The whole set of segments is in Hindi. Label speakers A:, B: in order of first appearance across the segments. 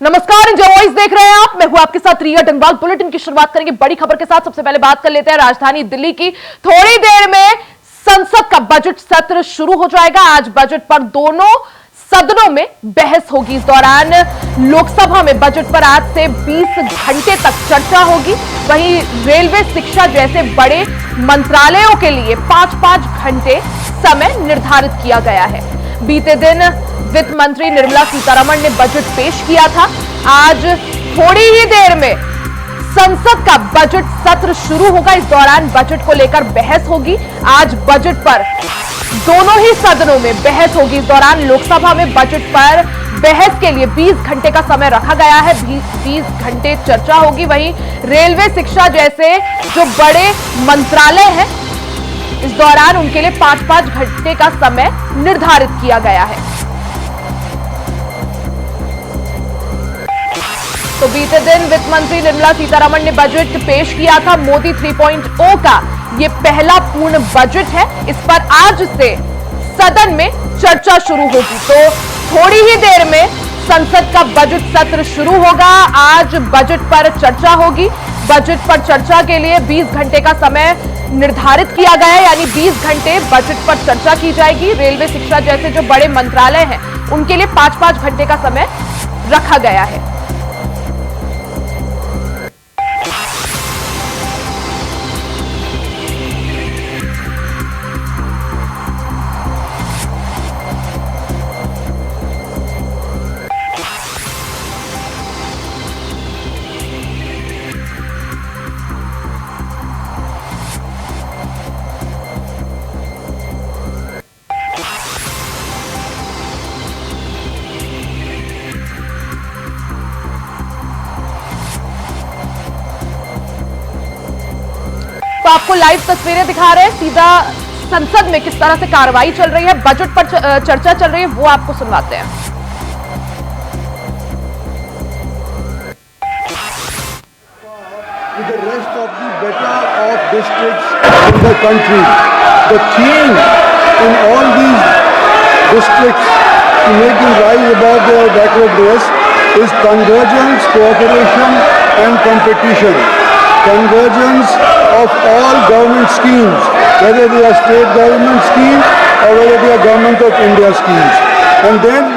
A: नमस्कार, इंडिया वॉइस देख रहे हैं आप। मैं हूं आपके साथ रिया डंगवाल। बुलेटिन की शुरुआत करेंगे बड़ी खबर के साथ। सबसे पहले बात कर लेते हैं राजधानी दिल्ली की। थोड़ी देर में संसद का बजट सत्र शुरू हो जाएगा। आज बजट पर दोनों सदनों में बहस होगी। इस दौरान लोकसभा में बजट पर आज से 20 घंटे तक चर्चा होगी। वहीं रेलवे, शिक्षा जैसे बड़े मंत्रालयों के लिए 5-5 घंटे समय निर्धारित किया गया है। बीते दिन वित्त मंत्री निर्मला सीतारमण ने बजट पेश किया था। आज थोड़ी ही देर में संसद का बजट सत्र शुरू होगा। इस दौरान बजट को लेकर बहस होगी। आज बजट पर दोनों ही सदनों में बहस होगी। इस दौरान लोकसभा में बजट पर बहस के लिए 20 घंटे का समय रखा गया है। 20 घंटे चर्चा होगी। वहीं रेलवे, शिक्षा जैसे जो बड़े मंत्रालय हैं, इस दौरान उनके लिए 5-5 घंटे का समय निर्धारित किया गया है। तो बीते दिन वित्त मंत्री निर्मला सीतारमण ने बजट पेश किया था। मोदी 3.0 का ये पहला पूर्ण बजट है। इस पर आज से सदन में चर्चा शुरू होगी। तो थोड़ी ही देर में संसद का बजट सत्र शुरू होगा। आज बजट पर चर्चा होगी। बजट पर चर्चा के लिए 20 घंटे का समय निर्धारित किया गया है, यानी 20 घंटे बजट पर चर्चा की जाएगी। रेलवे, शिक्षा जैसे जो बड़े मंत्रालय हैं, उनके लिए 5-5 घंटे का समय रखा गया है। तो आपको लाइव तस्वीरें दिखा रहे हैं सीधा संसद में किस तरह से कार्रवाई चल रही है, बजट पर चर्चा चल रही है, वो आपको सुनवाते हैं।
B: With the rest of the better off districts in the country, the theme in all these districts to make them rise above their backwardness is convergence, cooperation and competition. Convergence of all government schemes, whether they are state government schemes or whether they are government of India schemes. And then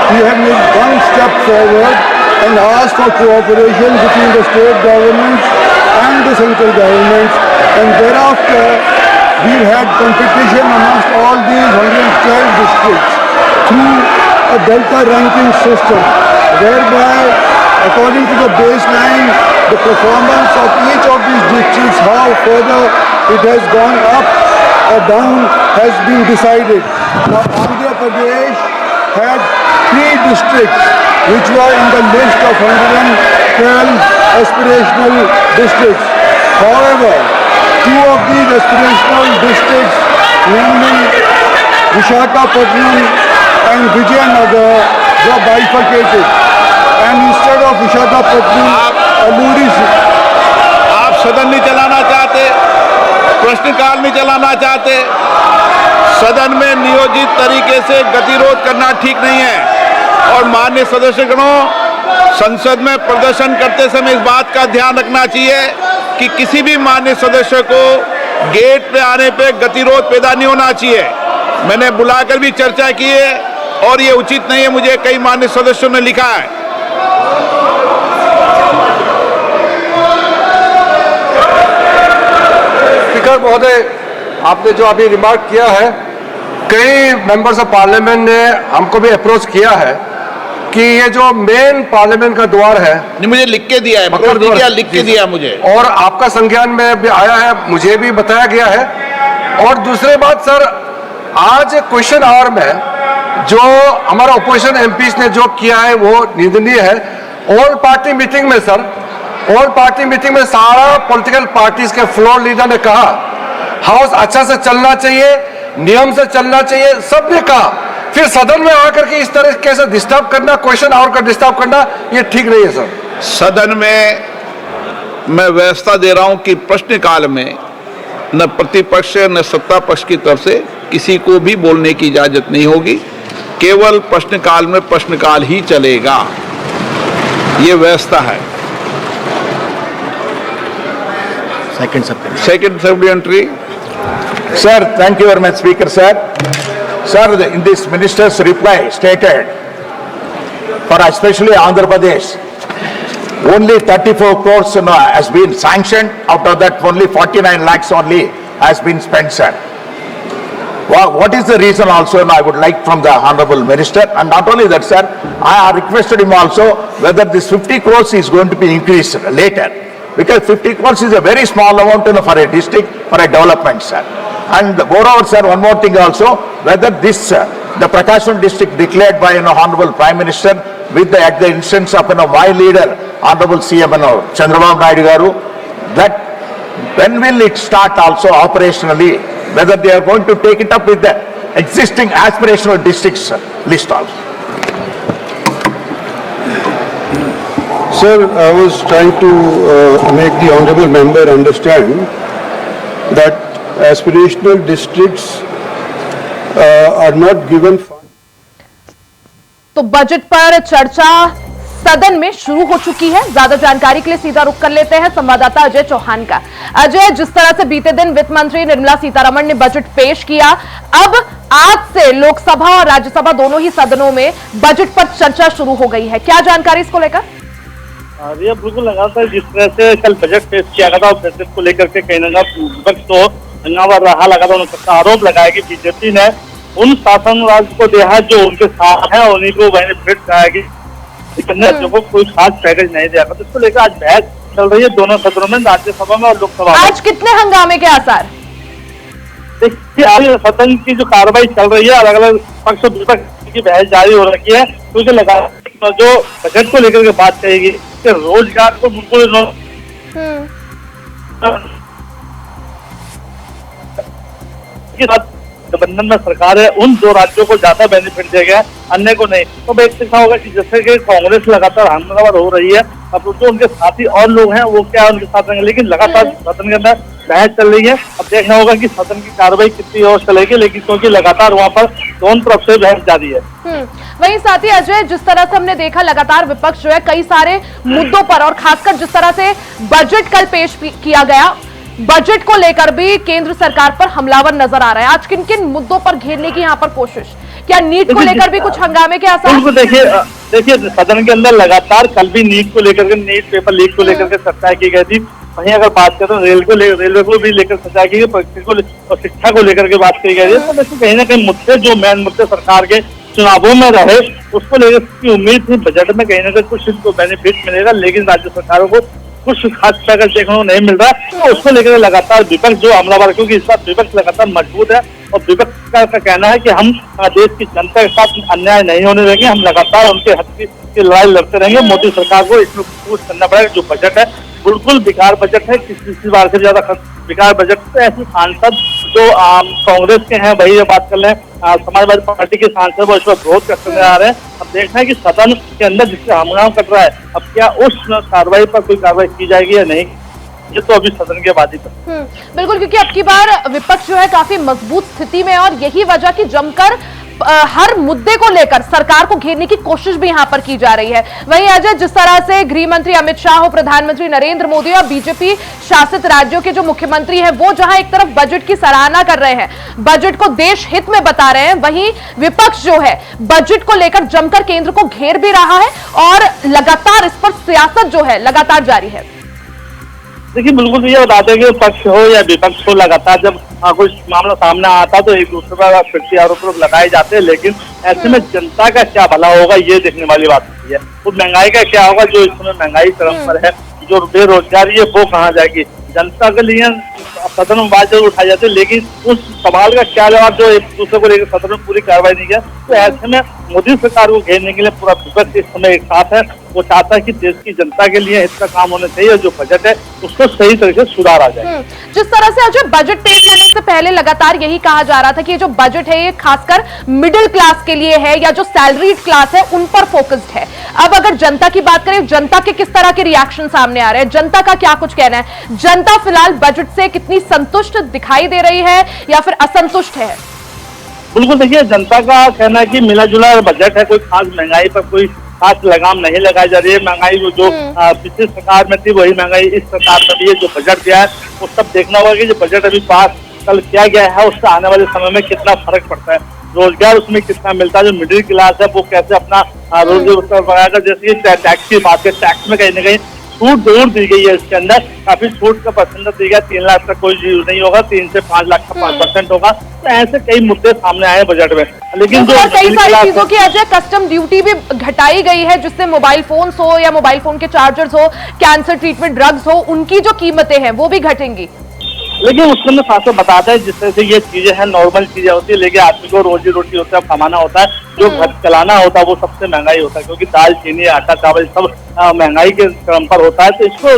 B: we have made one step forward and asked for cooperation between the state governments and the central governments, and thereafter we've had competition amongst all these 112 districts through a delta ranking system, whereby according to the baseline, the performance of each of these districts, how further it has gone up or down, has been decided. Now Andhra Pradesh had 3 districts which were in the list of 112 aspirational districts. However, 2 of these aspirational districts, namely Visakhapatnam and Vijayanagar, were bifurcated. And instead of Visakhapatnam, Aluri.
C: आप सदन नहीं चलाना चाहते, प्रश्नकाल नहीं चलाना चाहते, सदन में नियोजित तरीके से गतिरोध करना ठीक नहीं है। और माननीय सदस्यगणों, संसद में प्रदर्शन करते समय इस बात का ध्यान रखना चाहिए कि किसी भी माननीय सदस्य को गेट पे आने पे गतिरोध पैदा नहीं होना चाहिए। मैंने बुलाकर भी चर्चा की है और ये उचित नहीं है, मुझे कई माननीय सदस्यों ने लिखा है।
D: स्पीकर महोदय, आपने जो अभी रिमार्क किया है, कई मेंबर्स ऑफ पार्लियामेंट ने हमको भी अप्रोच किया है कि ये जो मेन पार्लियामेंट का द्वार है,
C: नहीं मुझे लिख के दिया है, लिख के दिया मुझे,
D: और आपका संज्ञान में भी आया है, मुझे भी बताया गया है। और दूसरी बात सर, आज क्वेश्चन आवर में जो हमारा अपोजिशन एमपीज ने जो किया है वो निंदनीय है। ऑल पार्टी मीटिंग में सर, ऑल पार्टी मीटिंग में सारा पॉलिटिकल पार्टीज के फ्लोर लीडर ने कहा हाउस अच्छा से चलना चाहिए, नियम से चलना चाहिए, सबने कहा। फिर सदन में आकर के इस तरह से डिस्टर्ब करना, क्वेश्चन आवर का डिस्टर्ब करना, ये ठीक नहीं है सर।
C: सदन में मैं व्यवस्था दे रहा हूं कि प्रश्नकाल में न प्रतिपक्ष न सत्ता पक्ष की तरफ से किसी को भी बोलने की इजाजत नहीं होगी। केवल प्रश्नकाल में प्रश्नकाल ही चलेगा। ये व्यवस्था है। Second supplementary.
E: Sir, thank you very much, Speaker, sir. Sir, in this minister's reply stated, for especially Andhra Pradesh, only 34 crores has been sanctioned. Out of that, only 49 lakhs only has been spent, sir. What is the reason also, I would like from the Honorable Minister, and not only that, sir, I requested him also whether this 50 crores is going to be increased later, because 50 crores is a very small amount for a district, for a development, sir. And moreover, sir, one more thing also, whether this, the Prakasam district declared by Honorable Prime Minister with at the instance of my leader, Honorable CM Chandrababu Naidu Garu, that when will it start also operationally, whether they are going to take it up with the existing aspirational districts list also.
B: Sir, I was trying to make the honorable member understand that aspirational districts are not given funds.
A: तो बजट पर चर्चा सदन में शुरू हो चुकी है। ज्यादा जानकारी के लिए सीधा रुख कर लेते हैं संवाददाता अजय चौहान का। अजय, जिस तरह से बीते दिन वित्त मंत्री निर्मला सीतारमण ने बजट पेश किया, अब आज से लोकसभा और राज्यसभा दोनों ही सदनों में बजट पर चर्चा शुरू हो गई है। क्या जानकारी इसको लेकर?
F: ये बिल्कुल लगातार जिस तरह से कल बजट पेश किया गया था, बजट को लेकर के कहीं ना कहीं विपक्ष तो हंगामा रहा, लगातार उनका आरोप लगाया कि बीजेपी ने उन शासन राज्य को दिया जो उनके साथ है, उन्हीं को बेनिफिट कराएगी, राज्यों को कोई खास पैकेज नहीं दिया। तो इसको लेकर आज बहस चल रही है दोनों सदनों में, राज्यसभा में और लोकसभा में।
A: आज कितने हंगामे के आसार?
F: देखिए, आज सदन की जो कार्रवाई चल रही है, अलग अलग पक्ष और विपक्ष की बहस जारी हो रखी है, क्योंकि लगातार जो बजट को लेकर के बात करेगी कि रोजगार को बिल्कुल गठबंधन में सरकार है, उन दो राज्यों को ज्यादा बेनिफिट दिया गया, अन्य को नहीं। तो मैं देखा होगा कि जैसे कि कांग्रेस लगातार हमलावर हो रही है, अब जो उनके साथी और लोग हैं वो क्या उनके साथ रहेंगे, लेकिन लगातार सदन के अंदर बहस चल रही है। अब देखना होगा कि सदन की कार्रवाई कितनी और चलेगी, लेकिन क्योंकि लगातार वहाँ पर दोनों तरफ से बहस जारी है।
A: वहीं साथ ही अजय, जिस तरह से हमने देखा लगातार विपक्ष जो है कई सारे मुद्दों पर, और खासकर जिस तरह से बजट कल पेश किया गया, बजट को लेकर भी केंद्र सरकार पर हमलावर नजर आ रहा है। आज किन किन मुद्दों पर घेरने की यहाँ पर कोशिश? क्या नीट को लेकर भी कुछ हंगामे के आसार?
F: देखिए सदन के अंदर लगातार कल भी नीट को लेकर के, नीट पेपर लीक को लेकर के चर्चा की गई थी। वहीं अगर बात करें तो रेलवे को भी लेकर चर्चा की गई और शिक्षा को लेकर के बात की गई है। तो देखिए कहीं ना कहीं मुद्दे जो मेन मुद्दे सरकार के चुनावों में रहे, उसको लेकर की उम्मीद थी बजट में कहीं ना कहीं कुछ इनको बेनिफिट मिलेगा, लेकिन राज्य सरकारों को कुछ खास पैकेज देखने को नहीं मिल रहा। तो उसको लेकर लगातार विपक्ष जो हमलावर, क्योंकि इस बार विपक्ष लगातार मजबूत है और विपक्ष का कहना है कि हम देश की जनता के साथ अन्याय नहीं होने देंगे, हम लगातार उनके हक की लड़ाई लड़ते रहेंगे। मोदी सरकार को इसमें कुछ करना पड़ेगा। जो बजट है बिल्कुल बेकार बजट है, किसी बार से ज्यादा बेकार बजट। तो ऐसे सांसद जो कांग्रेस के हैं, वही बात कर लें समाजवादी पार्टी के सांसद, वो इस पर विरोध करते आ रहे हैं। अब देखना है कि सदन के अंदर जिससे हंगामा कट रहा है, अब क्या उस कार्रवाई पर कोई कार्रवाई की जाएगी या नहीं, ये तो अभी सदन के बाद ही पर।
A: बिल्कुल, क्योंकि अब की बार विपक्ष जो है काफी मजबूत स्थिति में, और यही वजह की जमकर हर मुद्दे को लेकर सरकार को घेरने की कोशिश भी यहां पर की जा रही है। वहीं अजय, जिस तरह से गृह मंत्री अमित शाह हो, प्रधानमंत्री नरेंद्र मोदी और बीजेपी शासित राज्यों के जो मुख्यमंत्री हैं, वो जहां एक तरफ बजट की सराहना कर रहे हैं, बजट को देश हित में बता रहे हैं, वहीं विपक्ष जो है बजट को लेकर जमकर केंद्र को घेर भी रहा है और लगातार इस पर सियासत जो है लगातार जारी है।
F: देखिए बिल्कुल ये बताते हैं कि पक्ष हो या विपक्ष हो, लगातार जब कुछ मामला सामने आता तो एक दूसरे पर फिर से आरोप लगाए जाते हैं, लेकिन ऐसे में जनता का क्या भला होगा ये देखने वाली बात होती है। तो महंगाई का क्या होगा, जो इस समय महंगाई चरम पर है, जो बेरोजगारी है वो कहाँ जाएगी। जनता के लिए सदन में बात जरूर उठाई जाती है, लेकिन उस सवाल का क्या जवाब जो एक दूसरे को लेकर सदन में पूरी कार्रवाई नहीं किया। तो ऐसे में मोदी सरकार को घेरने के लिए पूरा विपक्ष इस समय एक साथ है। वो चाहता है कि देश की जनता के लिए इसका काम होना चाहिए, जो बजट है उसको सही तरीके से सुधार आ जाए।
A: जिस तरह से अजय बजट पेश होने से पहले लगातार यही कहा जा रहा था कि ये जो बजट है ये खासकर मिडिल क्लास के लिए है, या जो सैलरीड क्लास है उन पर फोकस्ड है। अब अगर जनता की बात करें, जनता के किस तरह के रिएक्शन सामने आ रहे हैं, जनता का क्या कुछ कहना है? जनता फिलहाल बजट से कितनी संतुष्ट दिखाई दे रही है या फिर असंतुष्ट है?
F: बिल्कुल, देखिए जनता का कहना है कि मिला जुला बजट है, कोई खास महंगाई पर कोई खास लगाम नहीं लगाई जा रही है। महंगाई जो पिछली सरकार में थी वही महंगाई इस सरकार में भी है। जो बजट दिया है वो सब देखना होगा कि जो बजट अभी पास कल किया गया है उससे आने वाले समय में कितना फर्क पड़ता है, रोजगार उसमें कितना मिलता है, जो मिडिल क्लास है वो कैसे अपना रोजगार बनाकर। जैसे टैक्स की बात है, टैक्स में कहीं ना कहीं छूट जरूर दी गई है, इसके अंदर काफी छूट का परसेंटेज दी गया। 3 लाख तक कोई यूज नहीं होगा, 3 से 5 लाख का 5% होगा। तो ऐसे कई मुद्दे सामने आए बजट में, लेकिन जो
A: कई सारी चीजों की अजय कस्टम ड्यूटी भी घटाई गई है, जिससे मोबाइल फोन हो या मोबाइल फोन के चार्जर्स हो, कैंसर ट्रीटमेंट ड्रग्स हो, उनकी जो कीमतें हैं वो भी घटेंगी।
F: लेकिन उसके अंदर साथ बताता है जिस तरह से ये चीजें हैं नॉर्मल चीजें होती है, लेकिन आदमी को रोजी रोटी होता है, कमाना होता है, जो घर चलाना होता है वो सबसे महंगाई होता है, क्योंकि दाल चीनी आटा चावल सब महंगाई के क्रम पर होता है। तो इसको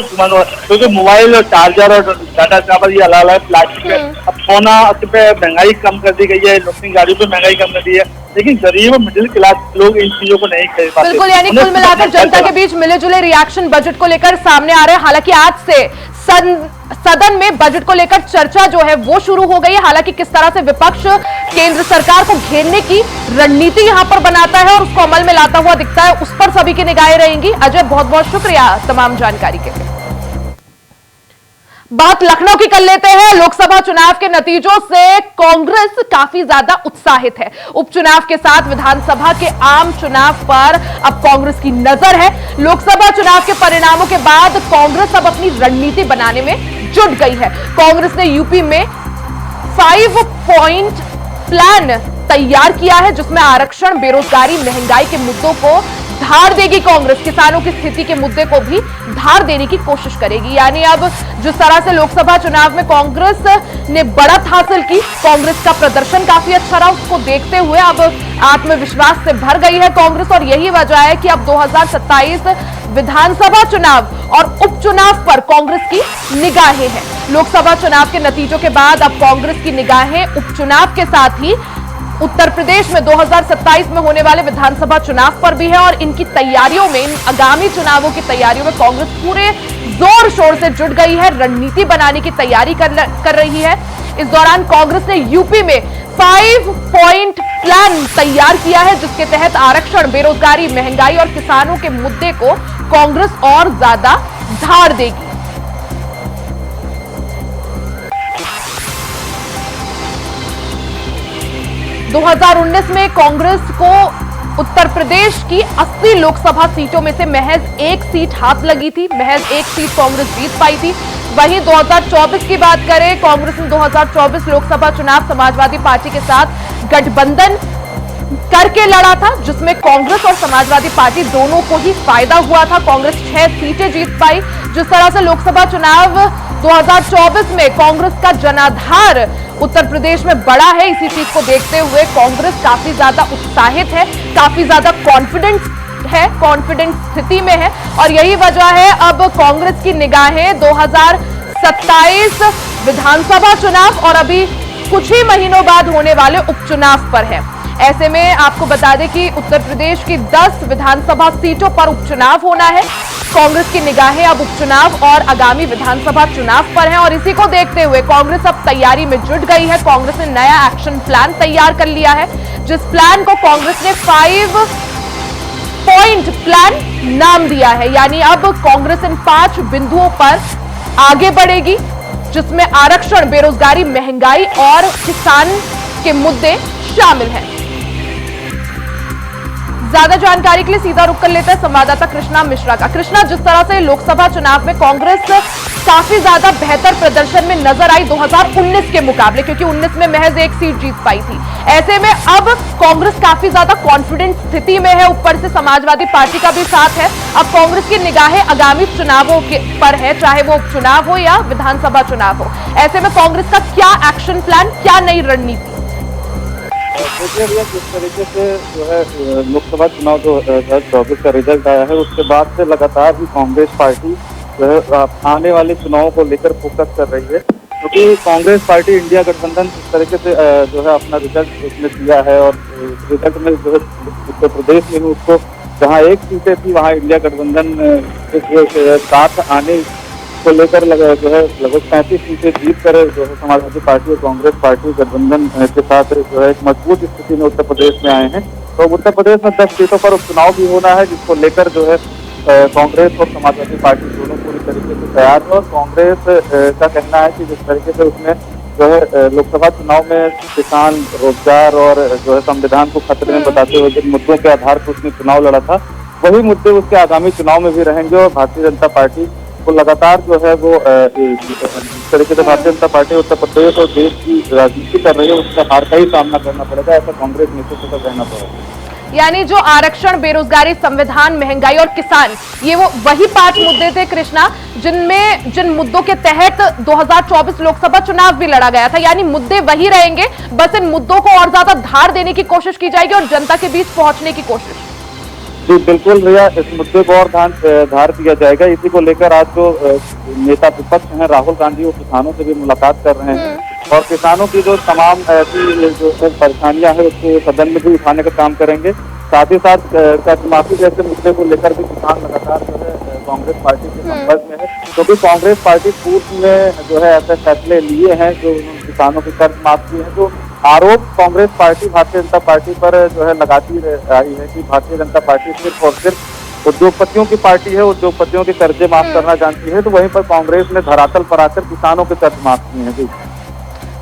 F: क्योंकि मोबाइल और चार्जर और डाटा चावल ये अलग अलग प्लास्टिक है। अब सोना पे महंगाई कम कर दी गई है, इलेक्ट्रिक गाड़ियों पे महंगाई कम कर दी है, लेकिन गरीब और मिडिल क्लास लोग इन चीजों को नहीं खरीद पाते।
A: बिल्कुल, यानी कुल मिलाकर जनता के बीच मिले जुले रिएक्शन बजट को लेकर सामने आ रहे हैं। हालांकि आज से सदन में बजट को लेकर चर्चा जो है वो शुरू हो गई है। हालांकि किस तरह से विपक्ष केंद्र सरकार को घेरने की रणनीति यहां पर बनाता है और उसको अमल में लाता हुआ दिखता है, उस पर सभी की निगाहें रहेंगी। अजय, बहुत बहुत शुक्रिया तमाम जानकारी के लिए। बात लखनऊ की कर लेते हैं। लोकसभा चुनाव के नतीजों से कांग्रेस काफी ज्यादा उत्साहित है। उपचुनाव के साथ विधानसभा के आम चुनाव पर अब कांग्रेस की नजर है। लोकसभा चुनाव के परिणामों के बाद कांग्रेस अब अपनी रणनीति बनाने में जुट गई है। कांग्रेस ने यूपी में 5 पॉइंट प्लान तैयार किया है, जिसमें आरक्षण, बेरोजगारी, महंगाई के मुद्दों को धार देगी। कांग्रेस किसानों की स्थिति के मुद्दे को भी धार देने की कोशिश करेगी। यानी अब जिस तरह से लोकसभा चुनाव में कांग्रेस ने बढ़त हासिल की, कांग्रेस का प्रदर्शन काफी अच्छा रहा, उसको देखते हुए अब आत्मविश्वास से भर गई है कांग्रेस। और यही वजह है कि अब 2027 विधानसभा चुनाव और उपचुनाव पर कांग्रेस की निगाहें हैं। लोकसभा चुनाव के नतीजों के बाद अब कांग्रेस की निगाहें उपचुनाव के साथ ही उत्तर प्रदेश में 2027 में होने वाले विधानसभा चुनाव पर भी है। और इनकी तैयारियों में, इन आगामी चुनावों की तैयारियों में कांग्रेस पूरे जोर शोर से जुट गई है, रणनीति बनाने की तैयारी कर रही है। इस दौरान कांग्रेस ने यूपी में 5 पॉइंट प्लान तैयार किया है, जिसके तहत आरक्षण, बेरोजगारी, महंगाई और किसानों के मुद्दे को कांग्रेस और ज्यादा धार देगी। – 2019 में कांग्रेस को उत्तर प्रदेश की 80 लोकसभा सीटों में से महज 1 सीट हाथ लगी थी, महज 1 सीट कांग्रेस जीत पाई थी। वहीं 2024 की बात करें, कांग्रेस ने 2024 लोकसभा चुनाव समाजवादी पार्टी के साथ गठबंधन करके लड़ा था, जिसमें कांग्रेस और समाजवादी पार्टी दोनों को ही फायदा हुआ था। कांग्रेस 6 सीटें जीत पाई। जिस तरह से लोकसभा चुनाव 2024 में कांग्रेस का जनाधार उत्तर प्रदेश में बड़ा है, इसी चीज को देखते हुए कांग्रेस काफी ज्यादा उत्साहित है, काफी ज्यादा कॉन्फिडेंट स्थिति में है। और यही वजह है अब कांग्रेस की निगाहें 2027 विधानसभा चुनाव और अभी कुछ ही महीनों बाद होने वाले उपचुनाव पर है। ऐसे में आपको बता दें कि उत्तर प्रदेश की 10 विधानसभा सीटों पर उपचुनाव होना है। कांग्रेस की निगाहें अब उपचुनाव और आगामी विधानसभा चुनाव पर हैं और इसी को देखते हुए कांग्रेस अब तैयारी में जुट गई है। कांग्रेस ने नया एक्शन प्लान तैयार कर लिया है, जिस प्लान को कांग्रेस ने 5 पॉइंट प्लान नाम दिया है। यानी अब कांग्रेस इन 5 बिंदुओं पर आगे बढ़ेगी, जिसमें आरक्षण, बेरोजगारी, महंगाई और किसान के मुद्दे शामिल हैं। ज्यादा जानकारी के लिए सीधा रुख कर लेते हैं संवाददाता कृष्णा मिश्रा का। कृष्णा, जिस तरह से लोकसभा चुनाव में कांग्रेस काफी ज्यादा बेहतर प्रदर्शन में नजर आई 2019 के मुकाबले, क्योंकि 19 में महज 1 सीट जीत पाई थी, ऐसे में अब कांग्रेस काफी ज्यादा कॉन्फिडेंट स्थिति में है, ऊपर से समाजवादी पार्टी का भी साथ है। अब कांग्रेस की निगाहें आगामी चुनावों पर है, चाहे वो उपचुनाव हो या विधानसभा चुनाव हो। ऐसे में कांग्रेस का क्या एक्शन प्लान, क्या नई रणनीति?
F: देखिए भैया, जिस तरीके से जो है लोकसभा चुनाव 2024 का रिजल्ट आया है, उसके बाद से लगातार ही कांग्रेस पार्टी जो है आने वाले चुनावों को लेकर फोकस कर रही है, क्योंकि कांग्रेस पार्टी इंडिया गठबंधन जिस तरीके से जो है अपना रिजल्ट उसने दिया है और रिजल्ट में जो है उत्तर प्रदेश में उसको जहाँ 1 सीटें थी वहाँ इंडिया गठबंधन के साथ आने को लेकर जो है लगभग 35 सीटें जीत कर जो है समाजवादी पार्टी और कांग्रेस पार्टी गठबंधन के साथ जो है एक मजबूत स्थिति में उत्तर प्रदेश में आए हैं। तो उत्तर प्रदेश में 10 सीटों पर उपचुनाव भी होना है, जिसको लेकर जो है कांग्रेस और समाजवादी पार्टी दोनों पूरी तरीके से तैयार है। और कांग्रेस का कहना है कि जिस तरीके से उसने जो है लोकसभा चुनाव में किसान, रोजगार और जो है संविधान को खतरे में बताते हुए जिन मुद्दों के आधार पर उसने चुनाव लड़ा था, वही मुद्दे उसके आगामी चुनाव में भी रहेंगे। और भारतीय जनता पार्टी को लगातार जो है वो इस तरीके से भारतीय जनता पार्टी उत्तर प्रदेश और देश की राजनीति कर रही है, उसका हार का ही सामना करना पड़ेगा, ऐसा कांग्रेस नेतृत्व का कहना पड़ेगा।
A: यानी जो आरक्षण, बेरोजगारी, संविधान, महंगाई और किसान, ये वो वही 5 मुद्दे थे कृष्णा, जिन मुद्दों के तहत 2024 लोकसभा चुनाव भी लड़ा गया था। यानी मुद्दे वही रहेंगे, बस इन मुद्दों को और ज्यादा धार देने की कोशिश की जाएगी और जनता के बीच पहुंचने की कोशिश।
F: जी बिल्कुल भैया, इस मुद्दे को और धार दिया जाएगा। इसी को लेकर आज जो नेता विपक्ष हैं राहुल गांधी, वो किसानों से भी मुलाकात कर रहे हैं और किसानों की जो तमाम ऐसी जो परेशानियां हैं उसको सदन में भी उठाने का काम करेंगे। साथ ही साथ कर्जमाफी जैसे मुद्दे को लेकर भी किसान लगातार जो है कांग्रेस पार्टी के संपर्क में है, क्योंकि कांग्रेस पार्टी पूर्व में जो है ऐसे फैसले लिए हैं जो किसानों की कर्ज माफ किए हैं। जो आरोप कांग्रेस पार्टी भारतीय जनता पार्टी पर जो है लगाती आई है कि भारतीय जनता पार्टी सिर्फ और सिर्फ उद्योगपतियों की पार्टी है, उद्योगपतियों के कर्जे माफ करना जानती है, तो वहीं पर कांग्रेस ने धरातल पर आकर किसानों के कर्ज माफ किए हैं।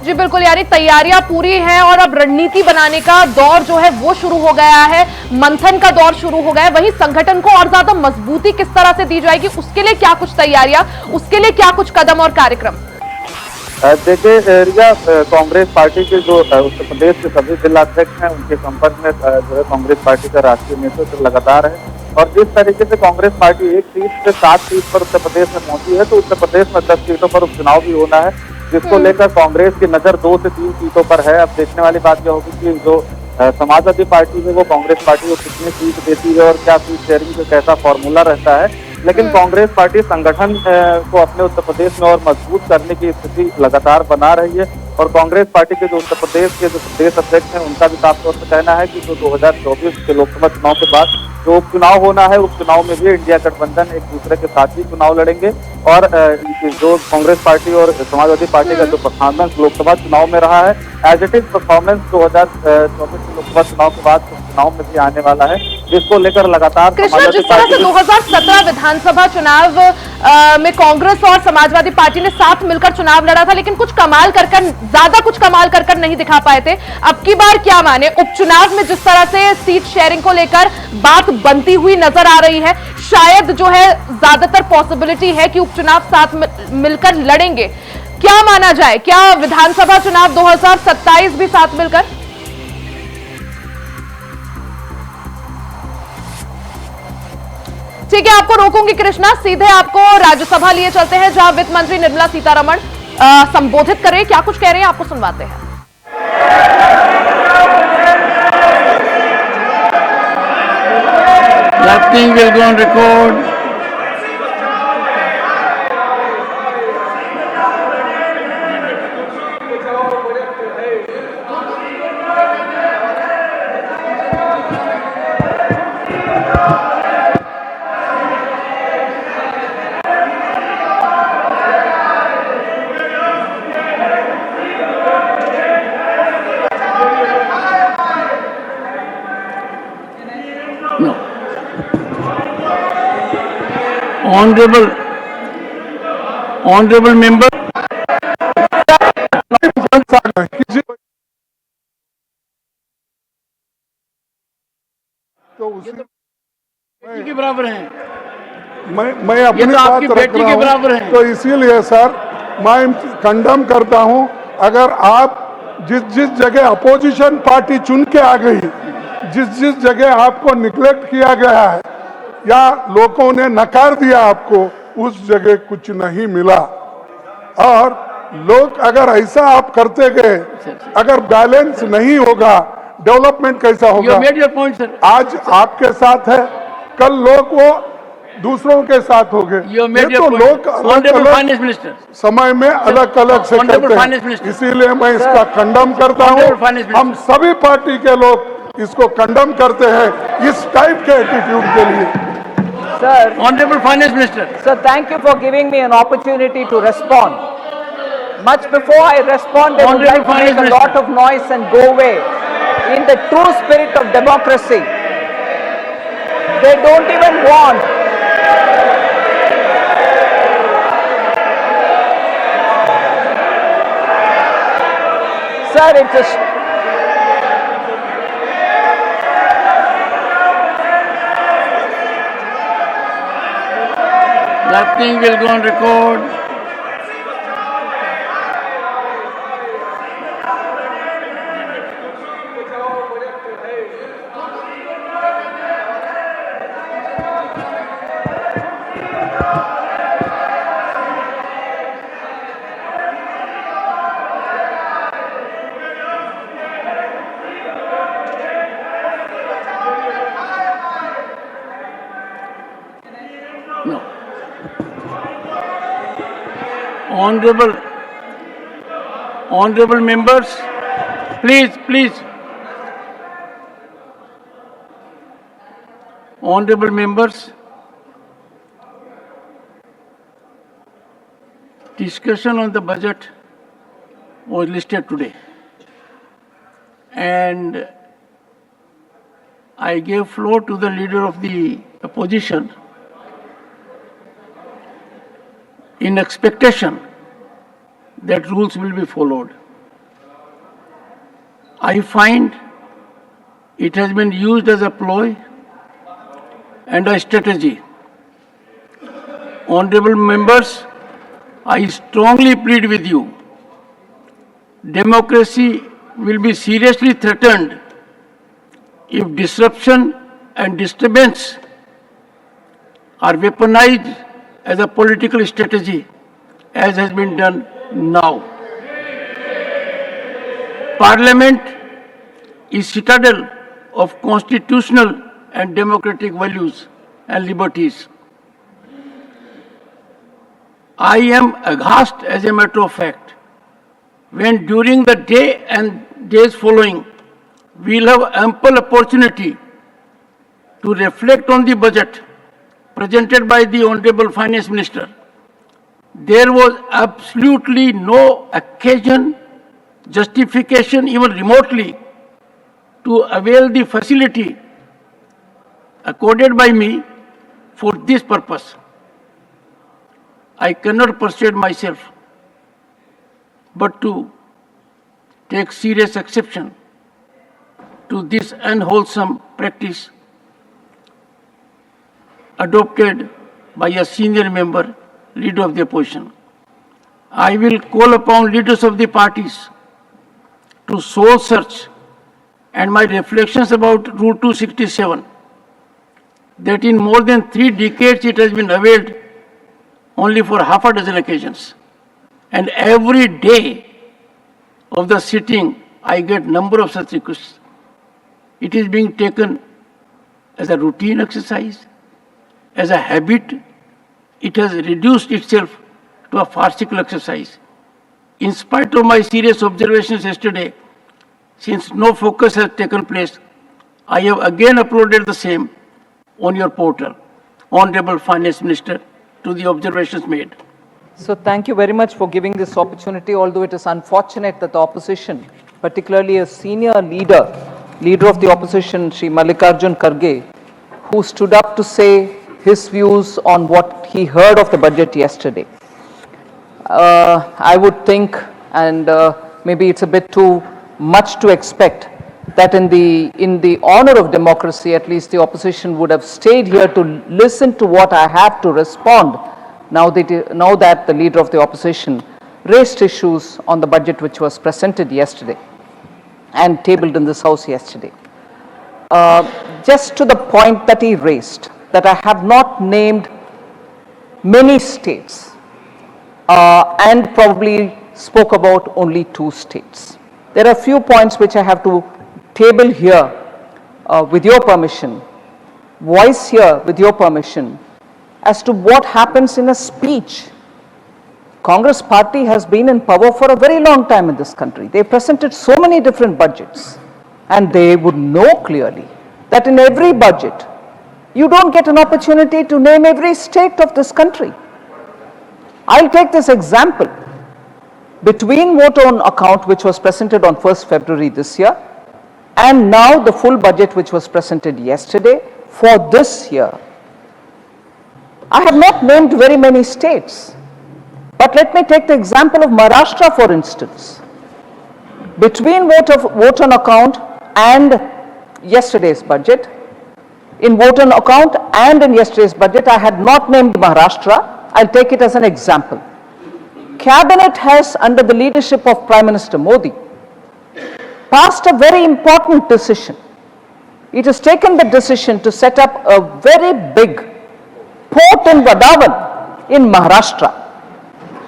A: जी बिल्कुल, यानी तैयारियां पूरी हैं और अब रणनीति बनाने का दौर जो है वो शुरू हो गया है, मंथन का दौर शुरू हो गया है। वहीं संगठन को और ज्यादा मजबूती किस तरह से दी जाएगी, उसके लिए क्या कुछ तैयारियां, उसके लिए क्या कुछ कदम और कार्यक्रम?
F: देखिए रिया, कांग्रेस पार्टी के जो उत्तर प्रदेश के सभी जिला अध्यक्ष हैं, उनके संपर्क में जो है कांग्रेस पार्टी का राष्ट्रीय नेतृत्व लगातार है। और जिस तरीके से कांग्रेस पार्टी 1 सीट से 7 सीट पर उत्तर प्रदेश में पहुंची है, तो उत्तर प्रदेश में 10 सीटों पर उपचुनाव भी होना है, जिसको लेकर कांग्रेस की नजर 2 से 3 सीटों पर है। अब देखने वाली बात यह होगी कि जो समाजवादी पार्टी है वो कांग्रेस पार्टी को कितनी सीट देती है और क्या सीट शेयरिंग का कैसा फॉर्मूला रहता है। लेकिन कांग्रेस पार्टी संगठन को अपने उत्तर प्रदेश में और मजबूत करने की स्थिति लगातार बना रही है। और कांग्रेस पार्टी के जो उत्तर प्रदेश के जो प्रदेश अध्यक्ष हैं, उनका भी साफ तौर पर कहना है कि जो 2024 के लोकसभा चुनाव के बाद जो उपचुनाव होना है, उपचुनाव में भी इंडिया गठबंधन एक दूसरे के साथ ही चुनाव लड़ेंगे। और जो कांग्रेस पार्टी और समाजवादी पार्टी का जो परफॉर्मेंस लोकसभा चुनाव में रहा है, एज इट इज परफॉर्मेंस 2024 के लोकसभा चुनाव के बाद चुनाव में भी आने वाला है, जिसको लेकर लगातार
A: कृष्णा, जिस तरह से 2017 विधानसभा चुनाव में कांग्रेस और समाजवादी पार्टी ने साथ मिलकर चुनाव लड़ा था, लेकिन ज्यादा कुछ कमाल कर नहीं दिखा पाए थे। अब की बार क्या माने, उपचुनाव में जिस तरह से सीट शेयरिंग को लेकर बात बनती हुई नजर आ रही है, शायद जो है ज्यादातर पॉसिबिलिटी है कि उपचुनाव साथ मिलकर लड़ेंगे। क्या माना जाए, क्या विधानसभा चुनाव 2027 भी साथ मिलकर? ठीक है, आपको रोकूंगी कृष्णा, सीधे आपको राज्यसभा लिए चलते हैं, जहां वित्त मंत्री निर्मला सीतारमण संबोधित कर रहे हैं। क्या कुछ कह रहे हैं आपको सुनवाते हैं।
G: That thing will go on record. No. Honorable member.
B: तो उसी
G: बेटी के बराबर हैं।
B: मैं अपनी
G: ये तो
B: बात
G: आपकी
B: रख
G: बेटी
B: रहा
G: के
B: हूं।
G: बराबर हैं।
B: तो इसीलिए सर मैं कंडम करता हूं, अगर आप जिस जगह अपोजिशन पार्टी चुन के आ गई, जिस जगह आपको निग्लेक्ट किया गया है या लोगों ने नकार दिया आपको, उस जगह कुछ नहीं मिला। और लोग अगर ऐसा आप करते गए, अगर बैलेंस नहीं होगा, डेवलपमेंट कैसा होगा?
G: You made your point, sir.
B: आज आपके साथ है, कल लोग वो दूसरों के साथ हो गए।
G: You made
B: ये
G: your
B: तो
G: point.
B: लोग
G: Honorable
B: अलग
G: Finance Minister.
B: समय में अलग अलग से
G: Honorable
B: करते
G: Finance
B: हैं,
G: Minister.
B: इसीलिए मैं इसका खंडन करता
G: Honorable Finance
B: हूँ।
G: Minister.
B: हम सभी पार्टी के लोग इसको कंडम करते हैं, इस टाइप के एटीट्यूड के लिए।
H: Sir,
G: Honorable Finance Minister.
H: sir, thank you for giving me an opportunity to respond. Much before I respond, they would
G: Honorable
H: like to make
G: Finance
H: a lot of noise and go away. in the true spirit of democracy. They don't even want Sir, it's a
G: Nothing will go on record. No. Honorable members, please. Honorable members, discussion on the budget was listed today. And I gave floor to the leader of the opposition in expectation that rules will be followed. I find it has been used as a ploy and a strategy. Honorable members, I strongly plead with you, democracy will be seriously threatened if disruption and disturbance are weaponized as a political strategy, as has been done now. Parliament is citadel of constitutional and democratic values and liberties. I am aghast, as a matter of fact, when during the day and days following, we'll have ample opportunity to reflect on the budget presented by the Honorable Finance Minister. There was absolutely no occasion, justification, even remotely, to avail the facility accorded by me for this purpose. I cannot persuade myself but to take serious exception to this unwholesome practice adopted by a senior member, leader of the opposition. I will call upon leaders of the parties to soul search, and my reflections about Rule 267, that in more than 3 decades it has been availed only for half a dozen occasions. And every day of the sitting, I get number of such requests. It is being taken as a routine exercise, as a habit. It has reduced itself to a farcical exercise. In spite of my serious observations yesterday, since no focus has taken place, I have again uploaded the same on your portal, Honorable Finance Minister, to the observations made.
H: So thank you very much for giving this opportunity, although it is unfortunate that the opposition, particularly a senior leader of the opposition, Shri Mallikarjun Kharge, who stood up to say his views on what he heard of the budget yesterday. I would think, and maybe it's a bit too much to expect, that in the honor of democracy, at least the opposition would have stayed here to listen to what I have to respond now that the leader of the opposition raised issues on the budget which was presented yesterday and tabled in this house yesterday. Just to the point that he raised, that I have not named many states and probably spoke about only 2 states. There are a few points which I have to table here with your permission, voice here with your permission, as to what happens in a speech. Congress party has been in power for a very long time in this country. They presented so many different budgets, and they would know clearly that in every budget, you don't get an opportunity to name every state of this country. I'll take this example. Between vote on account, which was presented on 1st February this year, and now the full budget which was presented yesterday for this year. I have not named very many states, but let me take the example of Maharashtra, for instance. Between vote on account and yesterday's budget, in vote on account and in yesterday's budget, I had not named Maharashtra. I'll take it as an example. Cabinet has, under the leadership of Prime Minister Modi, passed a very important decision. It has taken the decision to set up a very big port in Vadavan in Maharashtra.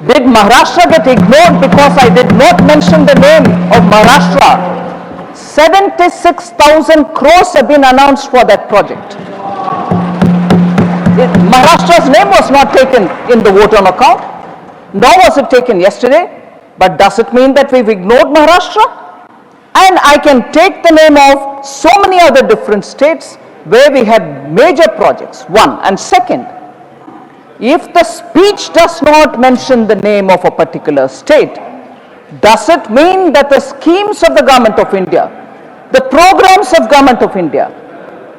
H: Did Maharashtra get ignored because I did not mention the name of Maharashtra? 76,000 crores have been announced for that project. Maharashtra's name was not taken in the vote on account, nor was it taken yesterday, but does it mean that we've ignored Maharashtra? And I can take the name of so many other different states where we had major projects, one. And second, if the speech does not mention the name of a particular state, does it mean that the schemes of the Government of India, the programs of Government of India,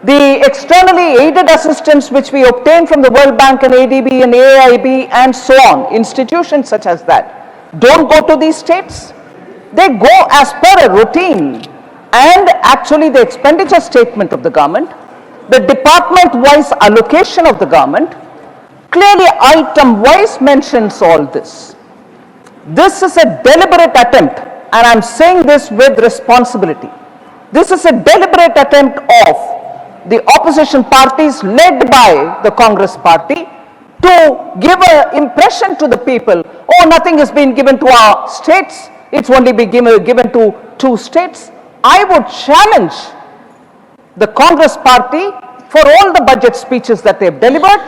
H: the externally aided assistance which we obtain from the World Bank and ADB and AIB and so on, institutions such as that, don't go to these states? They go as per a routine, and actually the expenditure statement of the government, the department-wise allocation of the government, clearly item-wise mentions all this. This is a deliberate attempt, and I'm saying this with responsibility. This is a deliberate attempt of the opposition parties led by the Congress party to give an impression to the people, oh, nothing has been given to our states, it's only been given to 2 states. I would challenge the Congress party for all the budget speeches that they've delivered,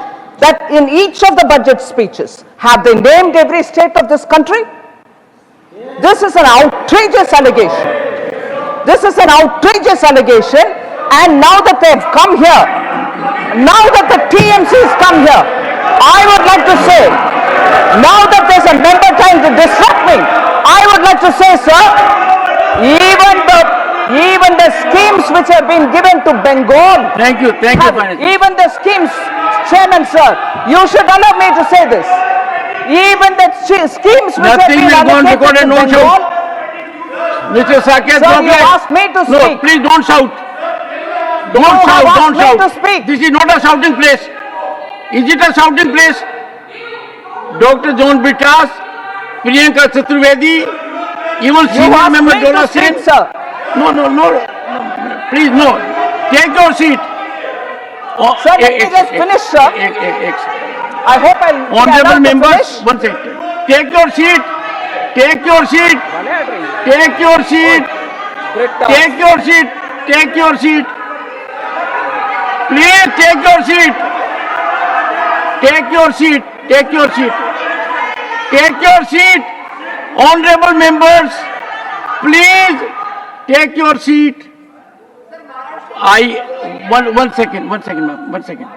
H: that in each of the budget speeches, have they named every state of this country? This is an outrageous allegation. This is an outrageous allegation, and now that they've come here, now that the TMC has come here, I would like to say, now that there's a member trying to disrupt me, I would like to say, sir, even the schemes which have been given to Bengal,
G: Thank you,
H: even the schemes, Chairman sir, you should allow me to say this. Even the schemes which have
G: Nothing
H: been
G: will go on
H: allocated
G: record
H: to
G: and no
H: Bengal,
G: shout. Mr. Saket,
H: sir,
G: don't
H: you
G: play.
H: asked me to
G: No,
H: speak.
G: please don't shout.
H: You
G: Don't
H: have
G: shout,
H: asked
G: don't
H: me
G: shout.
H: to speak.
G: This is not a shouting place. Is it a shouting place? Dr. John Bitas, Priyanka Chaturvedi, even
H: You
G: senior
H: asked
G: member
H: me to
G: Dora
H: speak,
G: Singh.
H: sir.
G: No. Please, no. Take your seat. Oh,
H: Sir, let me just finish, sir. I hope I'll be allowed
G: Honorable
H: to
G: members,
H: finish.
G: one second. Take your seat. Take your seat. Take your seat. Take your seat. Take your seat. Please take your seat. Take your seat. Take your seat. Take your seat. Honorable members, please take your seat. One second, ma'am. One second.